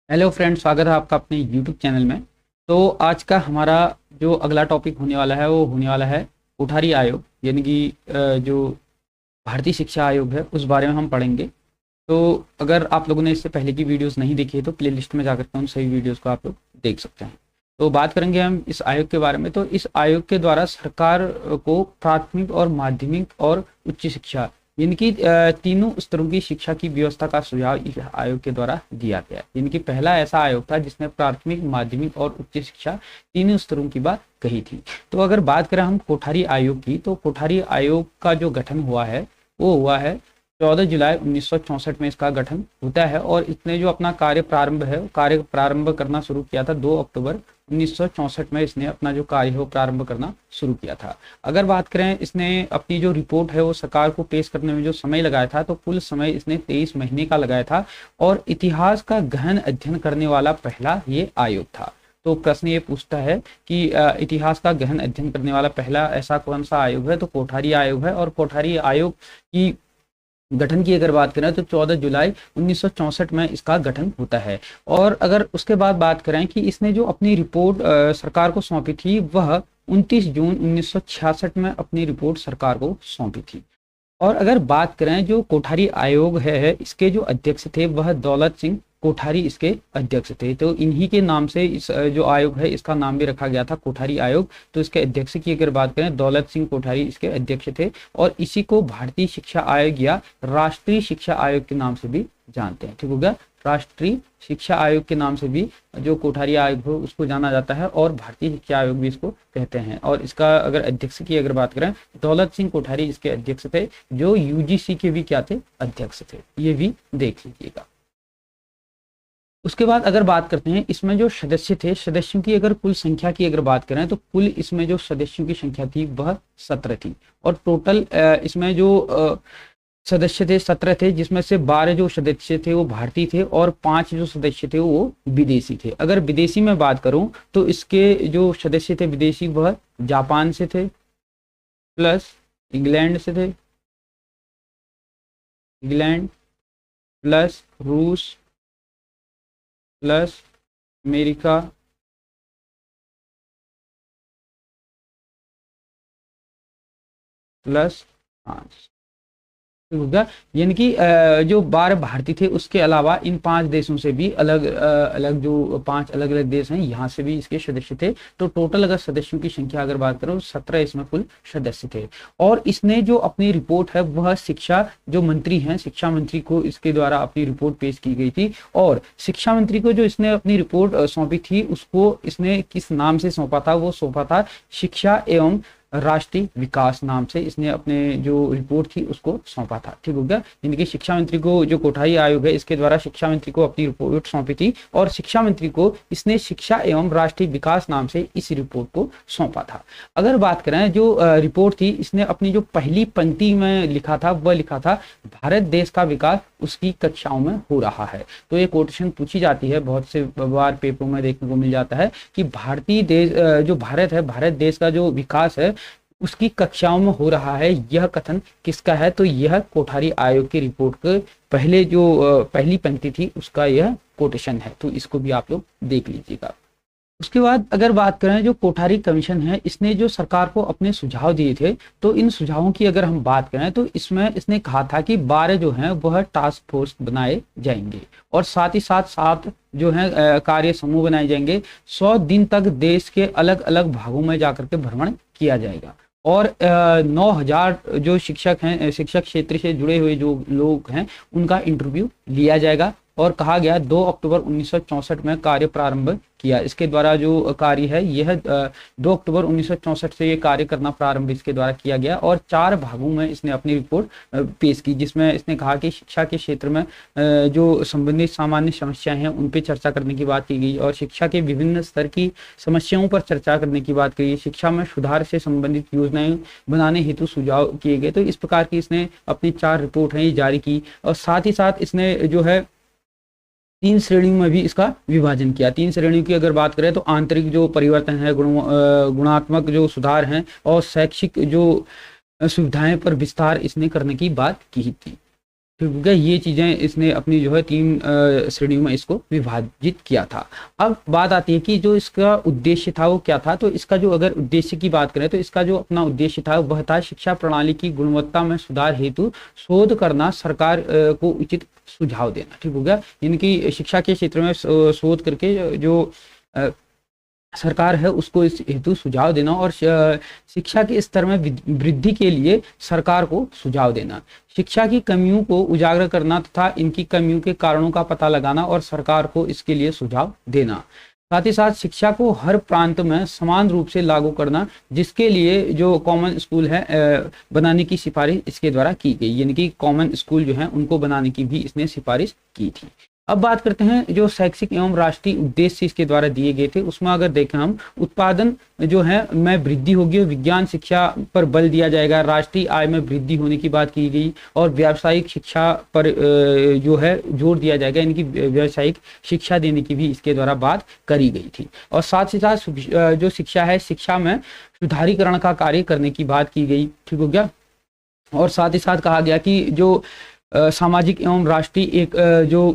Hello friend, स्वागत है आपका अपने यूट्यूब चैनल में। तो आज का हमारा जो अगला टॉपिक होने वाला है वो होने वाला है कोठारी आयोग, यानी कि जो भारतीय शिक्षा आयोग है उस बारे में हम पढ़ेंगे। तो अगर आप लोगों ने इससे पहले की वीडियोस नहीं देखी है तो प्लेलिस्ट में जाकर के उन सभी वीडियोस को आप लोग देख सकते हैं। तो बात करेंगे हम इस आयोग के बारे में। तो इस आयोग के द्वारा सरकार को प्राथमिक और माध्यमिक और उच्च शिक्षा यानी कि तीनों स्तरों की शिक्षा की व्यवस्था का सुझाव इस आयोग के द्वारा दिया गया। यानी कि पहला ऐसा आयोग था जिसने प्राथमिक, माध्यमिक और उच्च शिक्षा तीनों स्तरों की बात कही थी। तो अगर बात करें हम कोठारी आयोग की, तो कोठारी आयोग का जो गठन हुआ है वो हुआ है 14 जुलाई 1964 में इसका गठन होता है। और इसने जो अपना कार्य प्रारंभ करना शुरू किया था 2 अक्टूबर 1964 में इसने अपना जो कार्य है वो प्रारंभ करना शुरू किया था। अगर बात करें इसने अपनी जो रिपोर्ट है वो सरकार को पेश करने में जो समय लगाया था, तो कुल समय इसने 23 महीने का लगाया था। और इतिहास का गहन अध्ययन करने वाला पहला ये आयोग था। तो प्रश्न ये पूछता है कि इतिहास का गहन अध्ययन करने वाला पहला ऐसा कौन सा आयोग है, तो कोठारी आयोग है। और कोठारी आयोग की गठन की अगर बात करें तो 14 जुलाई 1964 में इसका गठन होता है। और अगर उसके बाद बात करें कि इसने जो अपनी रिपोर्ट सरकार को सौंपी थी वह 29 जून 1966 में अपनी रिपोर्ट सरकार को सौंपी थी। और अगर बात करें जो कोठारी आयोग है इसके जो अध्यक्ष थे वह दौलत सिंह कोठारी इसके अध्यक्ष थे। तो इन्हीं के नाम से इस जो आयोग है इसका नाम भी रखा गया था कोठारी आयोग। तो इसके अध्यक्ष की अगर बात करें दौलत सिंह कोठारी इसके अध्यक्ष थे। और इसी को भारतीय शिक्षा आयोग या राष्ट्रीय शिक्षा आयोग के नाम से भी जानते हैं। ठीक हो गया, राष्ट्रीय शिक्षा आयोग के नाम से भी जो कोठारी आयोग हो उसको जाना जाता है और भारतीय शिक्षा आयोग भी इसको कहते हैं। और इसका अगर अध्यक्ष की अगर बात करें दौलत सिंह कोठारी इसके अध्यक्ष थे, जो यूजीसी के भी क्या थे, अध्यक्ष थे। ये भी देख लीजिएगा। उसके बाद अगर बात करते हैं इसमें जो सदस्य थे, सदस्यों की अगर कुल संख्या की अगर बात करें तो कुल इसमें जो सदस्यों की संख्या थी वह 17 थी। और टोटल इसमें जो सदस्य थे 17 थे, जिसमें से 12 जो सदस्य थे वो भारतीय थे और 5 जो सदस्य थे वो विदेशी थे। अगर विदेशी में बात करूं तो इसके जो सदस्य थे विदेशी वह जापान से थे, प्लस इंग्लैंड से थे, इंग्लैंड प्लस रूस प्लस अमेरिका प्लस फ्रांस। होगा, यानी कि जो 12 भारतीय थे उसके अलावा इन 5 देशों से भी अलग अलग जो 5 अलग अलग देश हैं यहाँ से भी इसके सदस्य थे। तो टोटल अगर सदस्यों की संख्या अगर बात करो 17 इसमें कुल सदस्य थे। और इसने जो अपनी रिपोर्ट है वह शिक्षा जो मंत्री हैं, शिक्षा मंत्री को इसके द्वारा अपनी रिपोर्ट पेश की गई थी। और शिक्षा मंत्री को जो इसने अपनी रिपोर्ट सौंपी थी उसको इसने किस नाम से सौंपा था, वो सौंपा था शिक्षा एवं राष्ट्रीय विकास नाम से इसने अपने जो रिपोर्ट थी उसको सौंपा था। ठीक हो गया, यानी कि शिक्षा मंत्री को जो कोठारी आयोग है इसके द्वारा शिक्षा मंत्री को अपनी रिपोर्ट सौंपी थी और शिक्षा मंत्री को इसने शिक्षा एवं राष्ट्रीय विकास नाम से इस रिपोर्ट को सौंपा था। अगर बात करें जो रिपोर्ट थी इसने अपनी जो पहली पंक्ति में लिखा था वह लिखा था भारत देश का विकास उसकी कक्षाओं में हो रहा है। तो ये कोटेशन पूछी जाती है, बहुत से बार पेपरों में देखने को मिल जाता है कि भारतीय देश जो भारत है, भारत देश का जो विकास है उसकी कक्षाओं में हो रहा है। यह कथन किसका है, तो यह कोठारी आयोग की रिपोर्ट के पहले जो पहली पंक्ति थी उसका यह कोटेशन है। तो इसको भी आप लोग देख लीजिएगा। उसके बाद अगर बात करें जो कोठारी कमीशन है इसने जो सरकार को अपने सुझाव दिए थे, तो इन सुझावों की अगर हम बात करें तो इसमें इसने कहा था कि 12 जो हैं वह टास्क फोर्स बनाए जाएंगे और साथ ही साथ 7 जो है कार्य समूह बनाए जाएंगे। 100 दिन तक देश के अलग अलग भागों में जाकर के भ्रमण किया जाएगा। और 9,000 जो शिक्षक हैं, शिक्षक क्षेत्र से जुड़े हुए जो लोग हैं उनका इंटरव्यू लिया जाएगा। और कहा गया 2 अक्टूबर 1964 में कार्य प्रारंभ किया। इसके द्वारा जो कार्य है यह 2 अक्टूबर 1964 से ये कार्य करना प्रारंभ इसके द्वारा किया गया। और 4 भागों में इसने अपनी रिपोर्ट पेश की, जिसमें इसने कहा कि शिक्षा के क्षेत्र में जो संबंधित सामान्य समस्याएं हैं उन पर चर्चा करने की बात की गई और शिक्षा के विभिन्न स्तर की समस्याओं पर चर्चा करने की बात की गई। शिक्षा में सुधार से संबंधित योजनाएं बनाने हेतु सुझाव किए गए। तो इस प्रकार की इसने अपनी 4 रिपोर्ट हैं ये जारी की। और साथ ही साथ इसने जो है 3 श्रेणियों में भी इसका विभाजन किया। 3 श्रेणियों की अगर बात करें तो आंतरिक जो परिवर्तन है, गुणात्मक जो सुधार हैं और शैक्षिक जो सुविधाएं पर विस्तार इसने करने की बात की थी। ठीक है। ये चीज़ें इसने अपनी जो है 3 श्रेणियों में इसको विभाजित किया था। अब बात आती है कि जो इसका उद्देश्य था वो क्या था। तो इसका जो अगर उद्देश्य की बात करें तो इसका जो अपना उद्देश्य था वह था शिक्षा प्रणाली की गुणवत्ता में सुधार हेतु शोध करना, सरकार को उचित सुझाव देना। ठीक हो गया। इनकी शिक्षा के क्षेत्र में शोध करके जो सरकार है उसको इस हेतु सुझाव देना और शिक्षा के स्तर में वृद्धि के लिए सरकार को सुझाव देना, शिक्षा की कमियों को उजागर करना तथा इनकी कमियों के कारणों का पता लगाना और सरकार को इसके लिए सुझाव देना। साथ ही साथ शिक्षा को हर प्रांत में समान रूप से लागू करना, जिसके लिए जो कॉमन स्कूल है बनाने की सिफारिश इसके द्वारा की गई, यानी कि कॉमन स्कूल जो है उनको बनाने की भी इसने सिफारिश की थी। अब बात करते हैं जो शैक्षिक एवं राष्ट्रीय उद्देश्य इसके द्वारा दिए गए थे, उसमें अगर देखें हम उत्पादन जो है में वृद्धि होगी, विज्ञान शिक्षा पर बल दिया जाएगा, राष्ट्रीय आय में वृद्धि होने की बात की गई और व्यावसायिक शिक्षा पर जो है जोर दिया जाएगा, इनकी व्यावसायिक शिक्षा देने की भी इसके द्वारा बात करी गई थी। और साथ ही साथ जो शिक्षा है, शिक्षा में सुधारीकरण का कार्य करने की बात की गई। ठीक हो गया। और साथ ही साथ कहा गया कि जो सामाजिक एवं राष्ट्रीय एक जो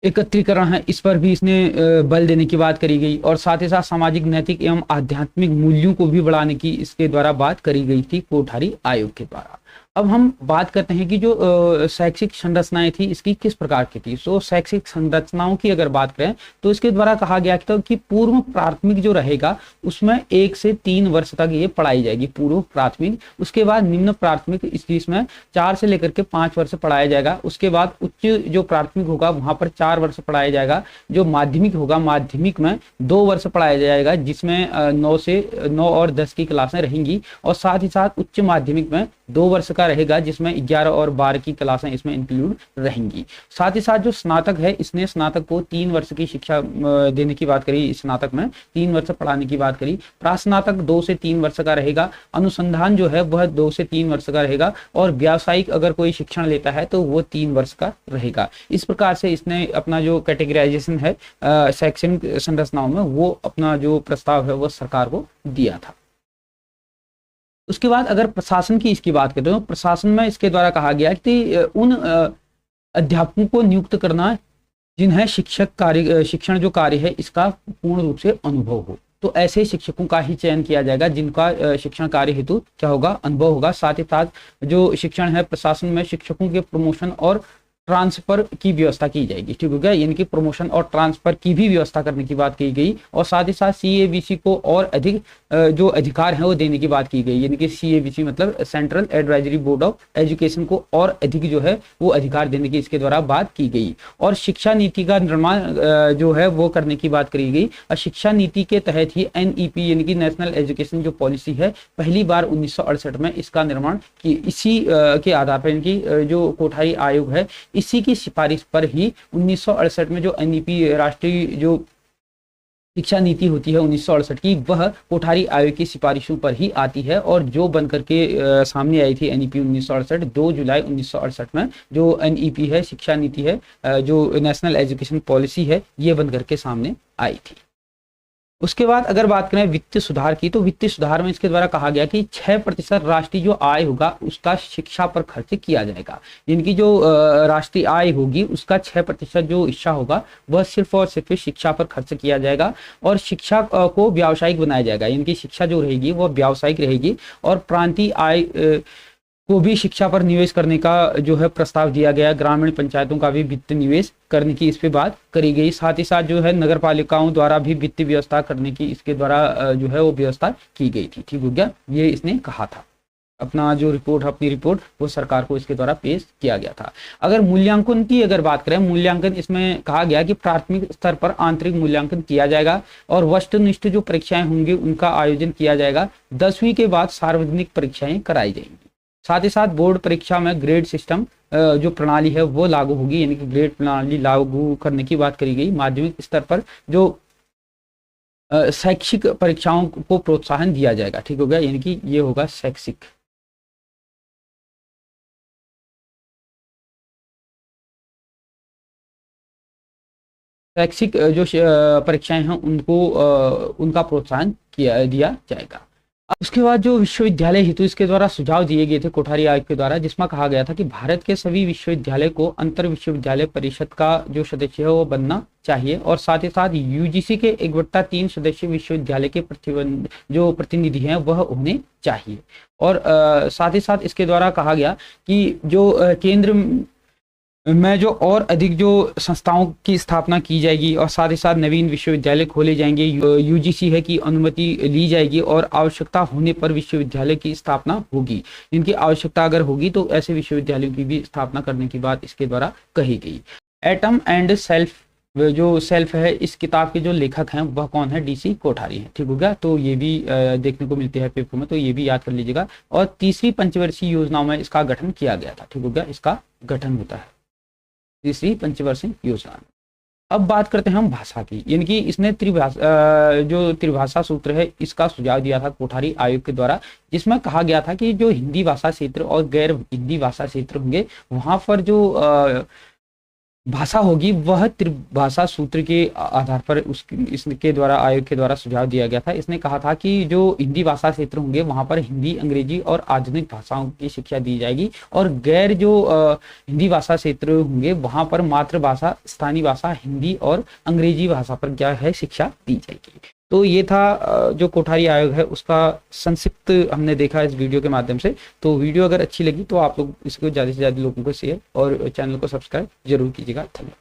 एकत्रीकरण है इस पर भी इसने बल देने की बात करी गई और साथ ही साथ सामाजिक, नैतिक एवं आध्यात्मिक मूल्यों को भी बढ़ाने की इसके द्वारा बात करी गई थी कोठारी आयोग के द्वारा। अब हम बात करते हैं कि जो शैक्षिक संरचनाएं थी इसकी किस प्रकार की थी। तो शैक्षिक संरचनाओं की अगर बात करें तो इसके द्वारा कहा गया था कि पूर्व प्राथमिक जो रहेगा उसमें 1 से 3 वर्ष तक ये पढ़ाई जाएगी, पूर्व प्राथमिक। उसके बाद निम्न प्राथमिक इसमें 4 से लेकर के 5 वर्ष पढ़ाया जाएगा। उसके बाद उच्च जो प्राथमिक होगा वहां पर 4 वर्ष पढ़ाया जाएगा। जो माध्यमिक होगा, माध्यमिक में 2 वर्ष पढ़ाया जाएगा, जिसमें 9 और 10 की क्लासें रहेंगी। और साथ ही साथ उच्च माध्यमिक में 2 वर्ष का रहेगा, जिसमें 11 और 12 की क्लासें इसमें इंक्लूड रहेंगी। साथ ही साथ जो स्नातक है, इसने स्नातक को 3 वर्ष की शिक्षा देने की बात करी, स्नातक में 3 वर्ष पढ़ाने की बात करी। प्रास्नातक 2 से 3 वर्ष का रहेगा। अनुसंधान जो है वह 2 से 3 वर्ष का रहेगा और व्यावसायिक अगर कोई शिक्षण लेता है तो वो 3 वर्ष का रहेगा। इस प्रकार से इसने अपना जो कैटेगराइजेशन है शैक्षणिक संरचनाओं में, वो अपना जो प्रस्ताव है वो सरकार को दिया था। उसके बाद अगर प्रशासन की इसकी बात करें तो प्रशासन में इसके द्वारा कहा गया कि उन अध्यापकों को नियुक्त करना जिन्हें शिक्षण जो कार्य है इसका पूर्ण रूप से अनुभव हो। तो ऐसे शिक्षकों का ही चयन किया जाएगा जिनका शिक्षण कार्य हेतु क्या होगा, अनुभव होगा। साथ ही साथ जो शिक्षण है, प्रशासन में शिक्षकों के प्रमोशन और ट्रांसफर की व्यवस्था की जाएगी। ठीक हो गया। यानी कि प्रमोशन और ट्रांसफर की भी व्यवस्था करने की बात की गई। और साथ ही साथ CABC को और अधिक जो अधिकार है वो देने की बात की गई। यानी कि CABC मतलब central advisory board of education को और अधिक जो है वो अधिकार देने की इसके द्वारा बात की गई। और शिक्षा नीति का निर्माण जो है वो करने की बात करी गई। और शिक्षा नीति के तहत ही NEP यानी कि नेशनल एजुकेशन जो पॉलिसी है, पहली बार 1968 में इसका निर्माण की। इसी के आधार पर इनकी जो कोठारी आयोग है, इसी की सिफारिश पर ही 1968 में जो NEP राष्ट्रीय जो शिक्षा नीति होती है 1968 की, वह कोठारी आयोग की सिफारिशों पर ही आती है। और जो बनकर के सामने आई थी NEP 1968, 2 जुलाई 1968 में जो NEP है, शिक्षा नीति है, जो नेशनल एजुकेशन पॉलिसी है, ये बनकर के सामने आई थी। उसके बाद अगर बात करें वित्तीय सुधार की, तो वित्तीय सुधार में इसके द्वारा कहा गया कि 6% राष्ट्रीय जो आय होगा उसका शिक्षा पर खर्च किया जाएगा। इनकी जो राष्ट्रीय आय होगी उसका 6% जो हिस्सा होगा वह सिर्फ और सिर्फ शिक्षा पर खर्च किया जाएगा। और शिक्षा को व्यावसायिक बनाया जाएगा। इनकी शिक्षा जो रहेगी वह व्यावसायिक रहेगी। और प्रांतीय आय को भी शिक्षा पर निवेश करने का जो है प्रस्ताव दिया गया। ग्रामीण पंचायतों का भी वित्त निवेश करने की इस पे बात करी गई। साथ ही साथ जो है नगर पालिकाओं द्वारा भी वित्त व्यवस्था करने की इसके द्वारा जो है वो व्यवस्था की गई थी। ठीक हो गया। ये इसने कहा था। अपना जो रिपोर्ट है, अपनी रिपोर्ट वो सरकार को इसके द्वारा पेश किया गया था। अगर मूल्यांकन की अगर बात करें, मूल्यांकन इसमें कहा गया कि प्राथमिक स्तर पर आंतरिक मूल्यांकन किया जाएगा और वस्तुनिष्ठ जो परीक्षाएं होंगी उनका आयोजन किया जाएगा। 10वीं के बाद सार्वजनिक परीक्षाएं कराई जाएंगी। साथ ही साथ बोर्ड परीक्षा में ग्रेड सिस्टम जो प्रणाली है वो लागू होगी। यानी कि ग्रेड प्रणाली लागू करने की बात करी गई। माध्यमिक स्तर पर जो शैक्षिक परीक्षाओं को प्रोत्साहन दिया जाएगा। ठीक हो गया। यानी कि ये होगा शैक्षिक। शैक्षिक जो परीक्षाएं हैं उनको उनका प्रोत्साहन दिया जाएगा। अब उसके बाद जो विश्वविद्यालय हेतु इसके द्वारा सुझाव दिए गए थे कोठारी आयोग के द्वारा, जिसमें कहा गया था कि भारत के सभी विश्वविद्यालय को अंतर विश्वविद्यालय परिषद का जो सदस्य है वो बनना चाहिए, और साथ ही साथ यूजीसी के 1/3 सदस्य विश्वविद्यालय के जो प्रतिनिधि हैं वह होने चाहिए। और साथ ही साथ इसके द्वारा कहा गया कि जो केंद्र में जो और अधिक जो संस्थाओं की स्थापना की जाएगी, और साथ ही साथ नवीन विश्वविद्यालय खोले जाएंगे, यूजीसी है की अनुमति ली जाएगी, और आवश्यकता होने पर विश्वविद्यालय की स्थापना होगी। इनकी आवश्यकता अगर होगी तो ऐसे विश्वविद्यालयों की भी स्थापना करने की बात इसके द्वारा कही गई। एटम एंड सेल्फ, जो सेल्फ है, इस किताब के जो लेखक हैं वह कौन है? डीसी कोठारी हैं। ठीक हो गया, तो ये भी देखने को मिलते हैं पेपर में, तो ये भी याद कर लीजिएगा। और तीसरी पंचवर्षीय योजनाओं में इसका गठन किया गया था। ठीक हो गया, इसका गठन होता है तीसरी पंचवर्षीय योजना। अब बात करते हैं हम भाषा की, यानी कि इसने जो त्रिभाषा सूत्र है इसका सुझाव दिया था कोठारी आयोग के द्वारा, जिसमें कहा गया था कि जो हिंदी भाषा क्षेत्र और गैर हिंदी भाषा क्षेत्र होंगे वहां पर जो भाषा होगी वह त्रिभाषा सूत्र के आधार पर इसके द्वारा आयोग के द्वारा सुझाव दिया गया था। इसने कहा था कि जो हिंदी भाषा क्षेत्र होंगे वहां पर हिंदी, अंग्रेजी और आधुनिक भाषाओं की शिक्षा दी जाएगी, और गैर जो हिंदी भाषा क्षेत्र होंगे वहां पर मातृभाषा, स्थानीय भाषा, हिंदी और अंग्रेजी भाषा पर क्या है शिक्षा दी जाएगी। तो ये था जो कोठारी आयोग है उसका संक्षिप्त हमने देखा इस वीडियो के माध्यम से। तो वीडियो अगर अच्छी लगी तो आप लोग इसको ज़्यादा से ज़्यादा लोगों को शेयर और चैनल को सब्सक्राइब जरूर कीजिएगा। धन्यवाद।